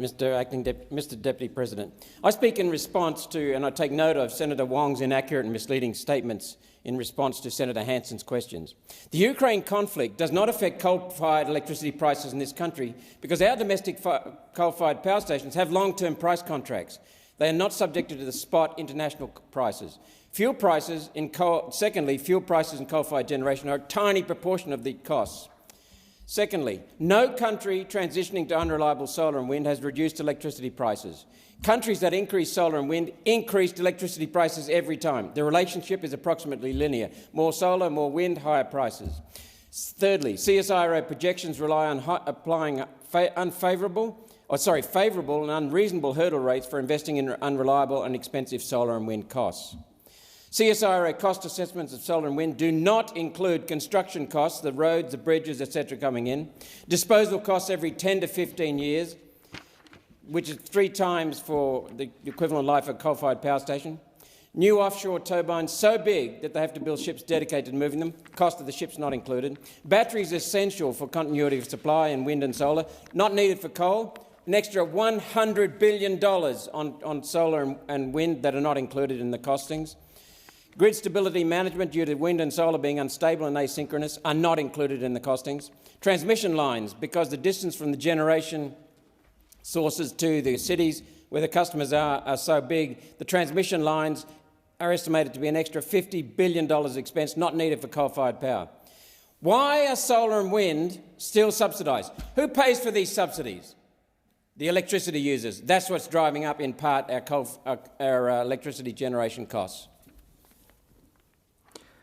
Mr Deputy President. I speak in response to, and I take note of, Senator Wong's inaccurate and misleading statements in response to Senator Hanson's questions. The Ukraine conflict does not affect coal-fired electricity prices in this country because our domestic coal-fired power stations have long-term price contracts. They are not subjected to the spot international prices. Fuel prices in coal-fired generation are a tiny proportion of the costs. Secondly, no country transitioning to unreliable solar and wind has reduced electricity prices. Countries that increase solar and wind increased electricity prices every time. The relationship is approximately linear. More solar, more wind, higher prices. Thirdly, CSIRO projections rely on applying favourable and unreasonable hurdle rates for investing in unreliable and expensive solar and wind costs. CSIRO cost assessments of solar and wind do not include construction costs, the roads, the bridges, etc. coming in, disposal costs every 10 to 15 years, which is 3 times for the equivalent life of a coal-fired power station, new offshore turbines so big that they have to build ships dedicated to moving them, cost of the ships not included, batteries essential for continuity of supply in wind and solar, not needed for coal, an extra $100 billion on solar and wind that are not included in the costings. Grid stability management due to wind and solar being unstable and asynchronous are not included in the costings. Transmission lines, because the distance from the generation sources to the cities where the customers are so big, the transmission lines are estimated to be an extra $50 billion expense not needed for coal-fired power. Why are solar and wind still subsidised? Who pays for these subsidies? The electricity users. That's what's driving up, in part, our electricity generation costs.